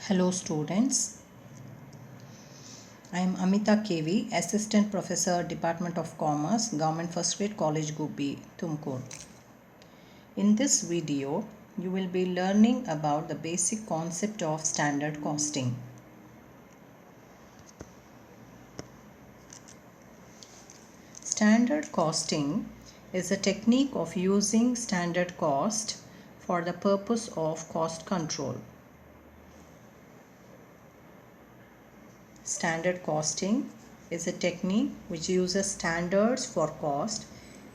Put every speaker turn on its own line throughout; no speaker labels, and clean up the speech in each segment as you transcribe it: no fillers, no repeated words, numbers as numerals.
Hello students, I am Amitha K V, Assistant Professor, Department of Commerce, Government First Grade College Gubi, Tumkur. In this video, you will be learning about the basic concept of standard costing. Standard costing is a technique of using standard cost for the purpose of cost control. Standard costing is a technique which uses standards for cost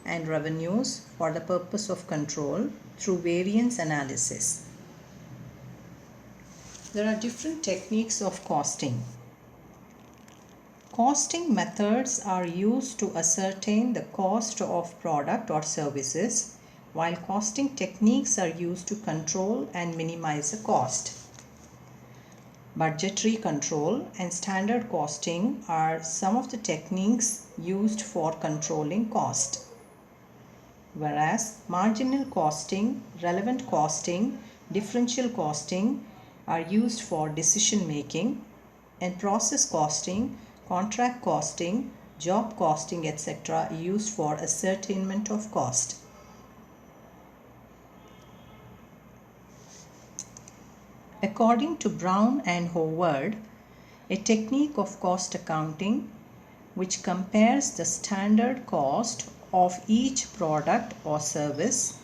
and revenues for the purpose of control through variance analysis. There are different techniques of costing. Costing methods are used to ascertain the cost of product or services, while costing techniques are used to control and minimize the cost. Budgetary control and standard costing are some of the techniques used for controlling cost. Whereas marginal costing, relevant costing, differential costing are used for decision making, and process costing, contract costing, job costing, etc. are used for ascertainment of cost. According to Brown and Howard, a technique of cost accounting which compares the standard cost of each product or service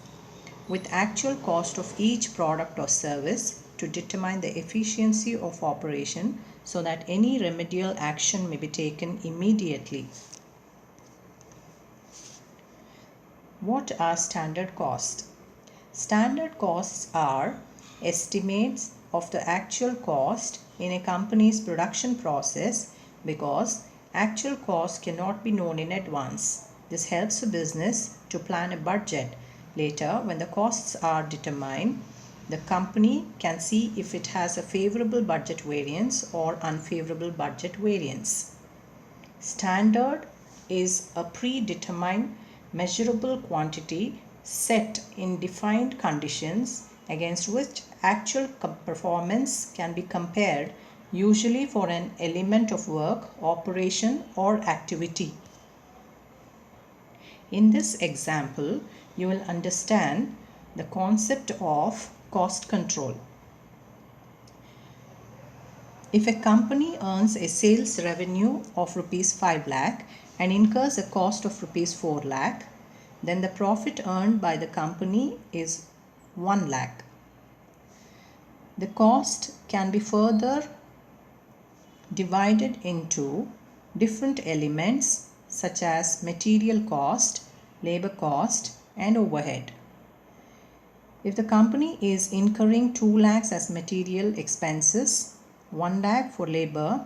with actual cost of each product or service to determine the efficiency of operation so that any remedial action may be taken immediately. What are standard costs? Standard costs are estimates of the actual cost in a company's production process because actual cost cannot be known in advance. This helps a business to plan a budget. Later, when the costs are determined, the company can see if it has a favorable budget variance or unfavorable budget variance. Standard is a predetermined measurable quantity set in defined conditions against which actual performance can be compared, usually for an element of work, operation, or activity. In this example, you will understand the concept of cost control. If a company earns a sales revenue of rupees 5 lakh and incurs a cost of rupees 4 lakh, then the profit earned by the company is 1 lakh. The cost can be further divided into different elements such as material cost, labor cost, and overhead. If the company is incurring 2 lakhs as material expenses, 1 lakh for labor,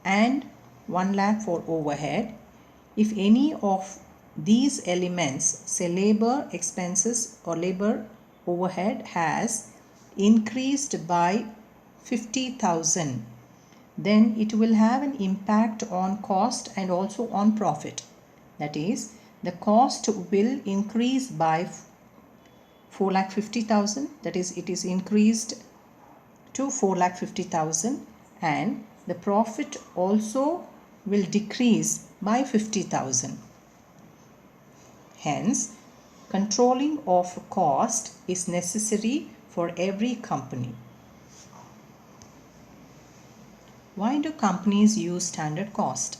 and 1 lakh for overhead, if any of these elements, say labor expenses or labor overhead, has increased by 50,000, then it will have an impact on cost and also on profit. That is, the cost will increase by 4,50,000, that is, it is increased to 4,50,000, and the profit also will decrease by 50,000. Hence, controlling of cost is necessary for every company. Why do companies use standard cost?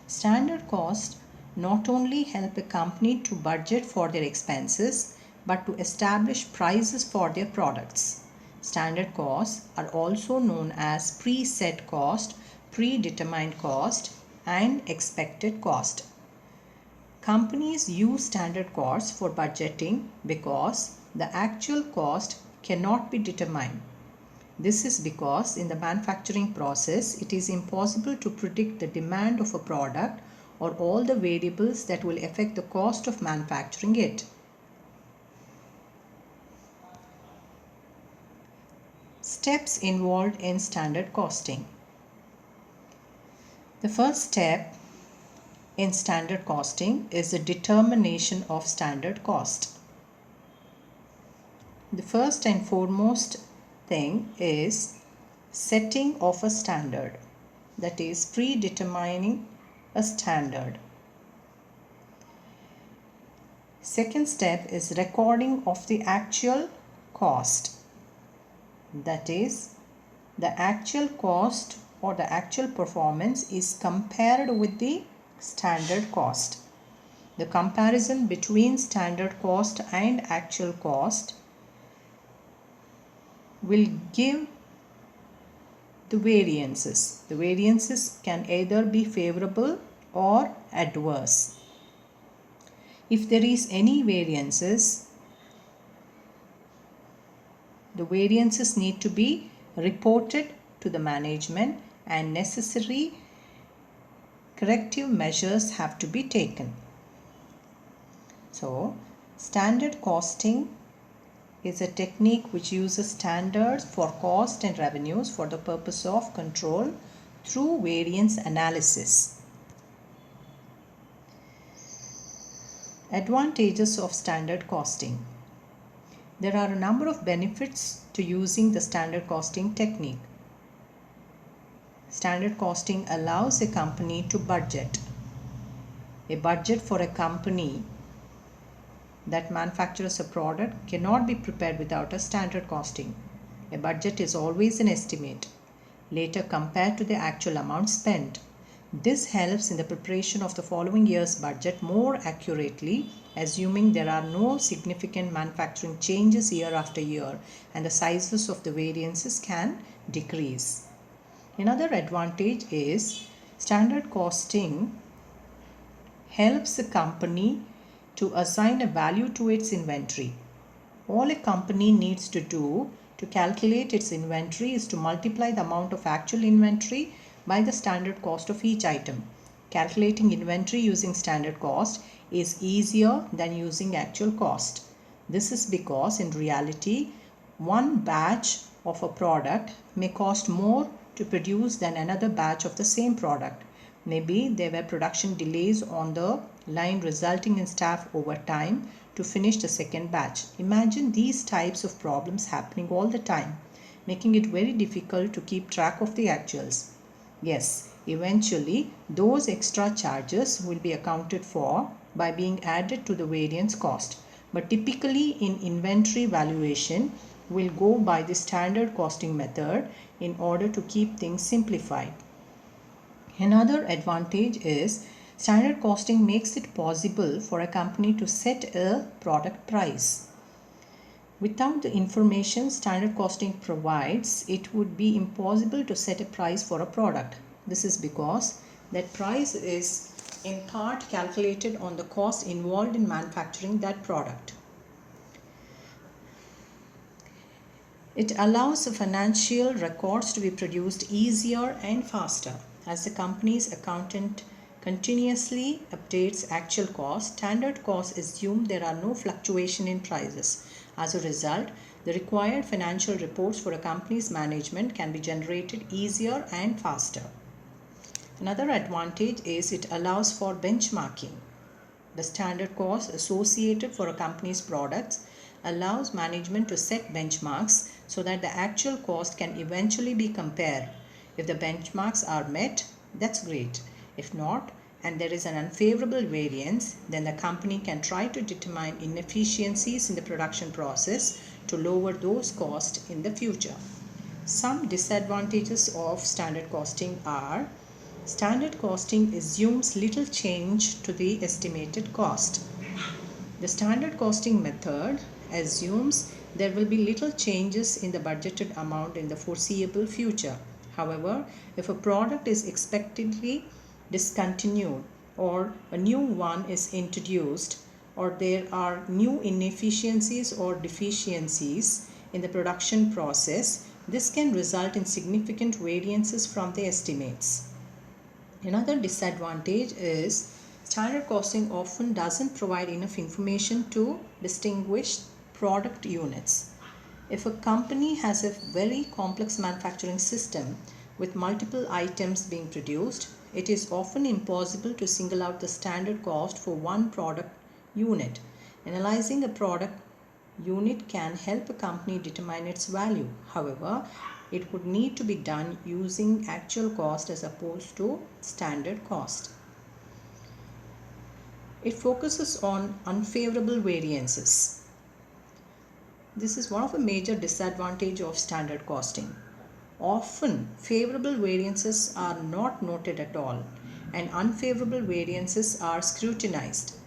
Standard cost not only help a company to budget for their expenses but to establish prices for their products. Standard costs are also known as preset cost, predetermined cost, and expected cost. Companies use standard costs for budgeting because the actual cost cannot be determined. This is because in the manufacturing process, it is impossible to predict the demand of a product or all the variables that will affect the cost of manufacturing it. Steps involved in standard costing. The first step in standard costing is the determination of standard cost. The first and foremost thing is setting of a standard, that is predetermining a standard. Second step is recording of the actual cost, that is the actual cost or the actual performance is compared with the standard cost. The comparison between standard cost and actual cost will give the variances. The variances can either be favorable or adverse. If there is any variances, the variances need to be reported to the management and necessary corrective measures have to be taken. So, standard costing is a technique which uses standards for cost and revenues for the purpose of control through variance analysis. Advantages of standard costing. There are a number of benefits to using the standard costing technique. Standard costing allows a company to budget. A budget for a company that manufactures a product cannot be prepared without a standard costing. A budget is always an estimate, later compared to the actual amount spent. This helps in the preparation of the following year's budget more accurately, assuming there are no significant manufacturing changes year after year and the sizes of the variances can decrease. Another advantage is standard costing helps the company to assign a value to its inventory. All a company needs to do to calculate its inventory is to multiply the amount of actual inventory by the standard cost of each item. Calculating inventory using standard cost is easier than using actual cost. This is because in reality, one batch of a product may cost more to produce than another batch of the same product. Maybe there were production delays on the line resulting in staff overtime to finish the second batch. Imagine these types of problems happening all the time, making it very difficult to keep track of the actuals. Yes, eventually those extra charges will be accounted for by being added to the variance cost. But typically in inventory valuation, we'll go by the standard costing method in order to keep things simplified. Another advantage is standard costing makes it possible for a company to set a product price. Without the information standard costing provides, it would be impossible to set a price for a product. This is because that price is in part calculated on the cost involved in manufacturing that product. It allows the financial records to be produced easier and faster. As the company's accountant continuously updates actual cost, standard costs assume there are no fluctuation in prices. As a result, the required financial reports for a company's management can be generated easier and faster. Another advantage is it allows for benchmarking. The standard cost associated for a company's products allows management to set benchmarks so that the actual cost can eventually be compared. If the benchmarks are met, that's great. If not, and there is an unfavorable variance, then the company can try to determine inefficiencies in the production process to lower those costs in the future. Some disadvantages of standard costing are: standard costing assumes little change to the estimated cost. The standard costing method assumes there will be little changes in the budgeted amount in the foreseeable future. However, if a product is expectedly discontinued or a new one is introduced or there are new inefficiencies or deficiencies in the production process, this can result in significant variances from the estimates. Another disadvantage is standard costing often doesn't provide enough information to distinguish product units. If a company has a very complex manufacturing system with multiple items being produced, it is often impossible to single out the standard cost for one product unit. Analyzing a product unit can help a company determine its value. However, it would need to be done using actual cost as opposed to standard cost. It focuses on unfavorable variances. This is one of the major disadvantages of standard costing. Often, favorable variances are not noted at all, and unfavorable variances are scrutinized.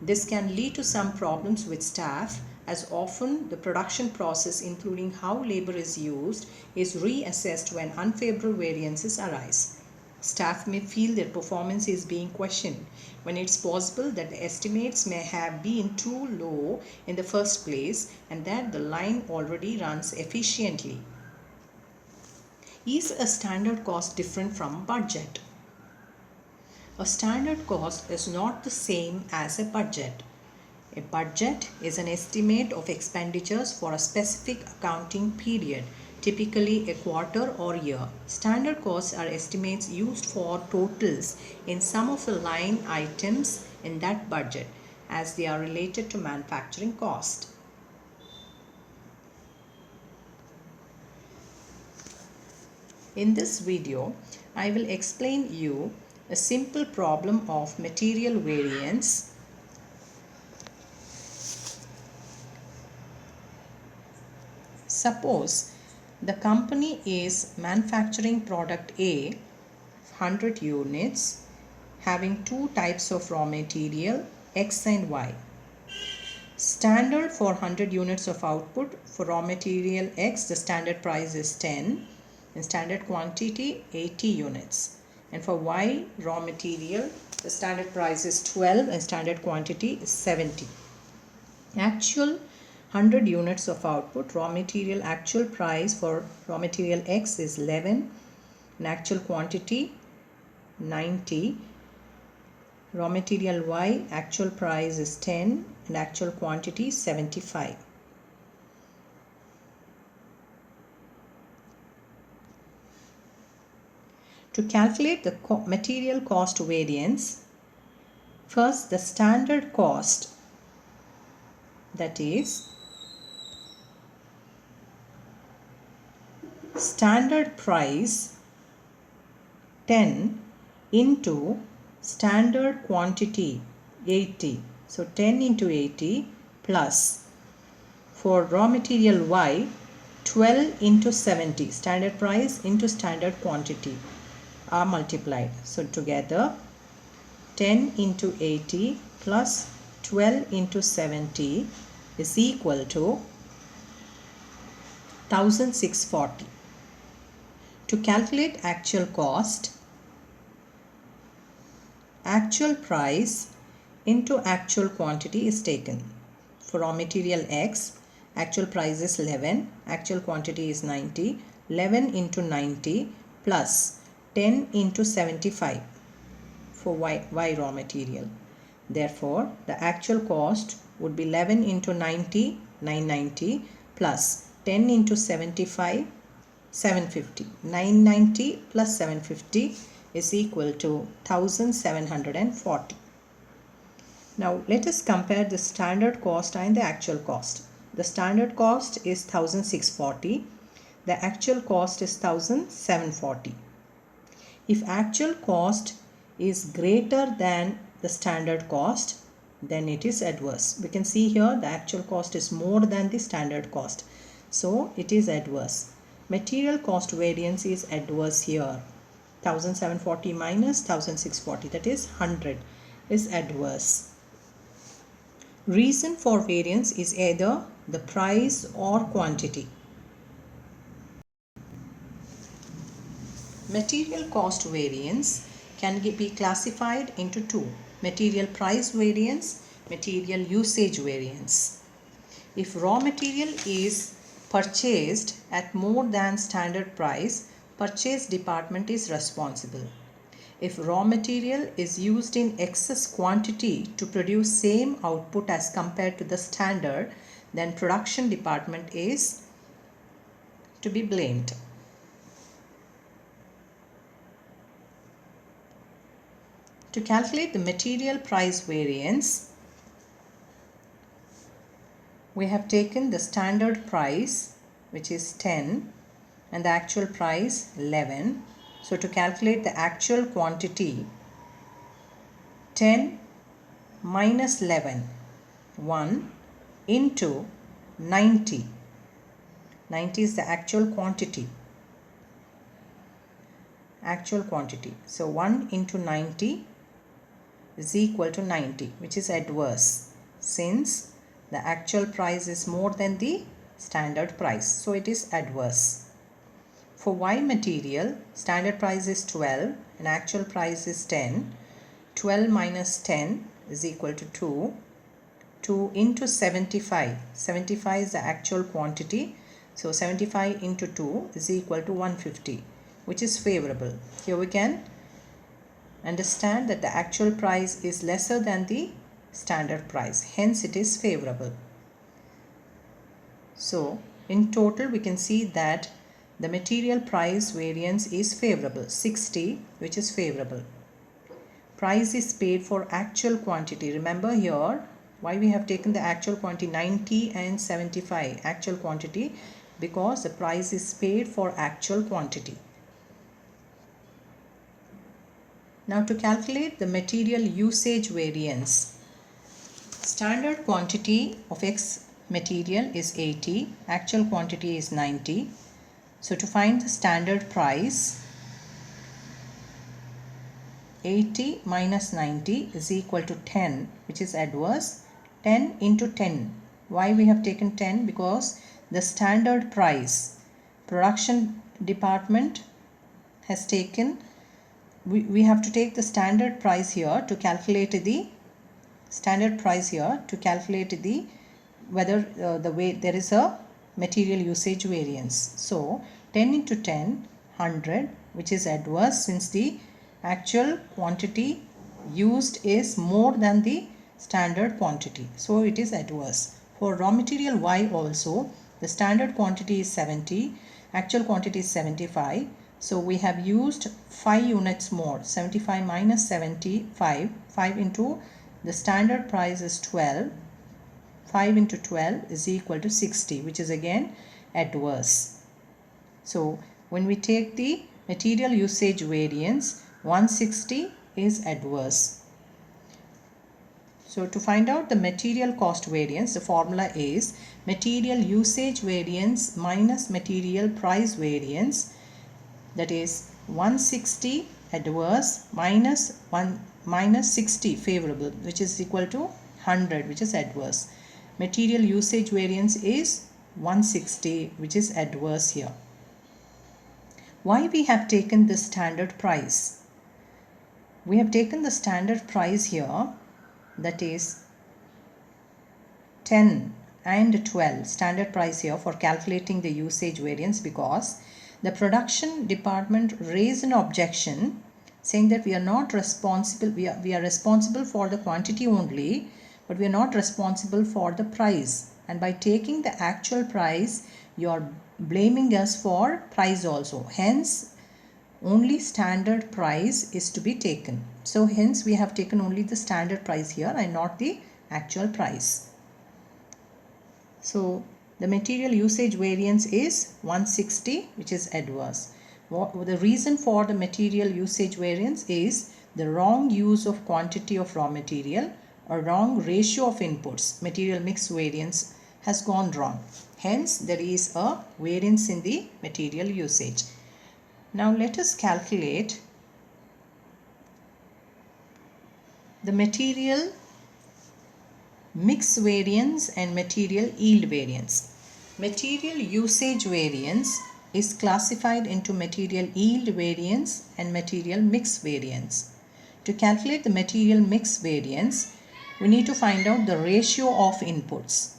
This can lead to some problems with staff, as often the production process, including how labor is used, is reassessed when unfavorable variances arise. Staff may feel their performance is being questioned when it's possible that the estimates may have been too low in the first place and that the line already runs efficiently. Is a standard cost different from budget? A standard cost is not the same as a budget. A budget is an estimate of expenditures for a specific accounting period, typically a quarter or year. Standard costs are estimates used for totals in some of the line items in that budget, as they are related to manufacturing cost. In this video, I will explain you a simple problem of material variance. Suppose the company is manufacturing product A, 100 units, having two types of raw material, X and Y. Standard for 100 units of output, for raw material X, the standard price is 10 and standard quantity 80 units. And for Y raw material, the standard price is 12 and standard quantity is 70. Actual 100 units of output, raw material actual price for raw material X is 11 and actual quantity 90. Raw material Y actual price is 10 and actual quantity 75. To calculate the material cost variance, first the standard cost, that is standard price 10 into standard quantity 80. So 10 into 80 plus for raw material Y 12 into 70, standard price into standard quantity are multiplied. So together 10 into 80 plus 12 into 70 is equal to 1640. To calculate actual cost, actual price into actual quantity is taken. For raw material X, actual price is 11, actual quantity is 90, 11 into 90 plus 10 into 75 for Y raw material. Therefore, the actual cost would be 11 into 90, 990 plus 10 into 75, 750. 990 plus 750 is equal to 1740. Now let us compare the standard cost and the actual cost. The standard cost is 1640. The actual cost is 1740. If actual cost is greater than the standard cost, then it is adverse. We can see here the actual cost is more than the standard cost. So it is adverse. Material cost variance is adverse here. 1740 minus 1640, that is 100, is adverse. Reason for variance is either the price or quantity. Material cost variance can be classified into two: material price variance, material usage variance. If raw material is purchased at more than standard price, purchase department is responsible. If raw material is used in excess quantity to produce same output as compared to the standard, then production department is to be blamed. To calculate the material price variance, we have taken the standard price, which is 10, and the actual price 11. So to calculate the actual quantity, 10 minus 11, 1 into 90. 90 is the actual quantity. So 1 into 90 is equal to 90, which is adverse since the actual price is more than the standard price. So it is adverse. For Y material, standard price is 12 and actual price is 10. 12 minus 10 is equal to 2. 2 into 75. 75 is the actual quantity. So 75 into 2 is equal to 150, which is favorable. Here we can understand that the actual price is lesser than the standard price. Hence it is favorable. So in total we can see that the material price variance is favorable. 60, which is favorable. Price is paid for actual quantity. Remember here why we have taken the actual quantity 90 and 75 actual quantity, because the price is paid for actual quantity. Now to calculate the material usage variance, standard quantity of X material is 80, actual quantity is 90. So to find the standard price, 80 minus 90 is equal to 10, which is adverse. 10 into 10. Why we have taken 10? Because the standard price, production department has taken, we have to take the standard price here to calculate the whether the way there is a material usage variance. So 10 into 10, 100, which is adverse since the actual quantity used is more than the standard quantity. So it is adverse. For raw material Y also, the standard quantity is 70, actual quantity is 75. So we have used 5 units more. 75 minus 75, 5 into the standard price is 12. 5 into 12 is equal to 60, which is again adverse. So when we take the material usage variance, 160 is adverse. So to find out the material cost variance, the formula is material usage variance minus material price variance, that is 160 adverse minus 60 favorable, which is equal to 100, which is adverse. Material usage variance is 160, which is adverse here. Why we have taken the standard price? We have taken the standard price here, that is 10 and 12 standard price here for calculating the usage variance, because the production department raised an objection saying that we are not responsible, we are responsible for the quantity only, but we are not responsible for the price, and by taking the actual price you are blaming us for price also. Hence only standard price is to be taken. So hence we have taken only the standard price here and not the actual price. So the material usage variance is 160, which is adverse. The reason for the material usage variance is the wrong use of quantity of raw material or wrong ratio of inputs. Material mix variance has gone wrong. Hence there is a variance in the material usage. Now let us calculate the material mix variance and material yield variance. Material usage variance is classified into material yield variance and material mix variance. To calculate the material mix variance, we need to find out the ratio of inputs.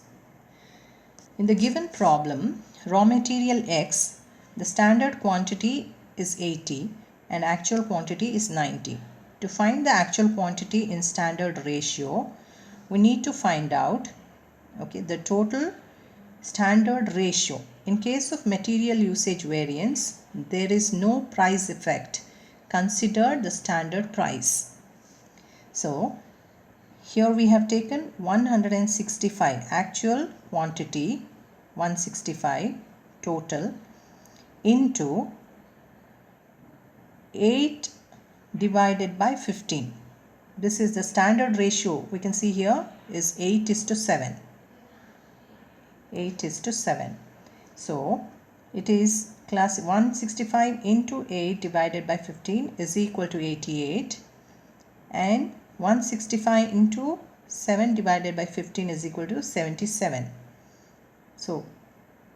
In the given problem, raw material X, the standard quantity is 80 and actual quantity is 90. To find the actual quantity in standard ratio, we need to find out the total standard ratio. In case of material usage variance, there is no price effect. Consider the standard price. So here we have taken 165 actual quantity, 165 total, into 8 divided by 15. This is the standard ratio. We can see here is 8:7. 8:7. So it is class 165 into 8 divided by 15 is equal to 88, and 165 into 7 divided by 15 is equal to 77. So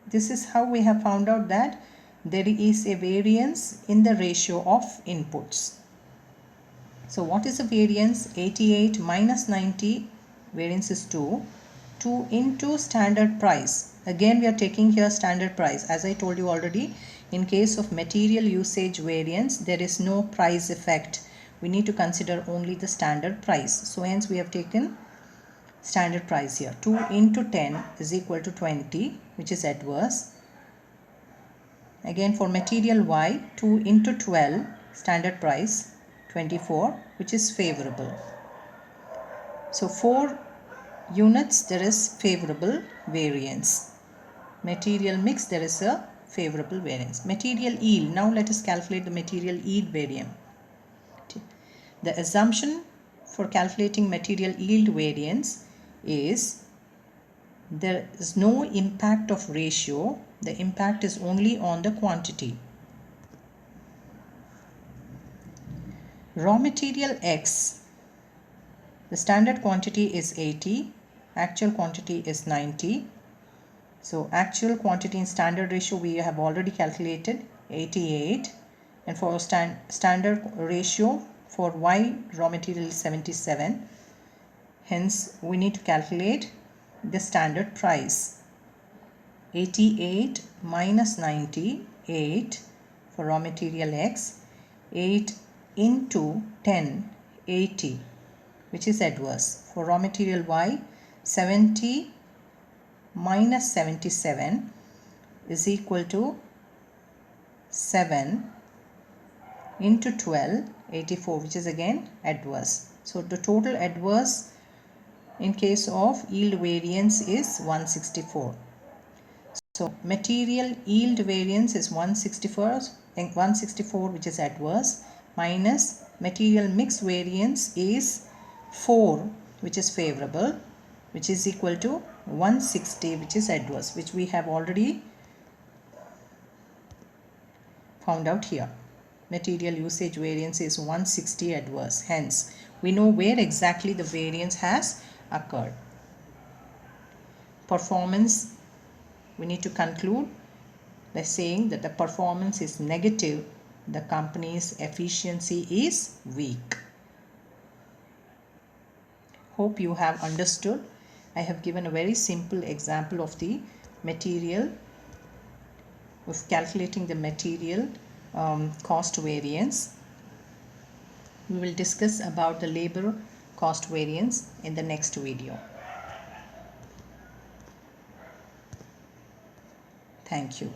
this is how we have found out that there is a variance in the ratio of inputs. So what is the variance? 88 minus 90, variance is 2. 2 into standard price. Again we are taking here standard price. As I told you already, in case of material usage variance, there is no price effect. We need to consider only the standard price. So hence we have taken standard price here. 2 into 10 is equal to 20, which is adverse. Again for material Y, 2 into 12, standard price, 24, which is favorable. So 4 units there is favorable variance. Material mix, there is a favorable variance. Material yield, now let us calculate the material yield variance. The assumption for calculating material yield variance is there is no impact of ratio, the impact is only on the quantity. Raw material X, the standard quantity is 80, actual quantity is 90. So actual quantity in standard ratio we have already calculated, 88, and for standard ratio for Y raw material is 77. Hence we need to calculate the standard price. 88 minus 90, 8 for raw material X, 8 into 10, 80, which is adverse. For raw material Y, 70 minus 77 is equal to 7 into 12, 84, which is again adverse. So the total adverse in case of yield variance is 164. So material yield variance is 164, which is adverse, minus material mix variance is 4, which is favorable, which is equal to 160, which is adverse, which we have already found out here. Material usage variance is 160 adverse. Hence, we know where exactly the variance has occurred. Performance, we need to conclude by saying that the performance is negative, the company's efficiency is weak. Hope you have understood. I have given a very simple example of the material, of calculating the material cost variance. We will discuss about the labor cost variance in the next video. Thank you.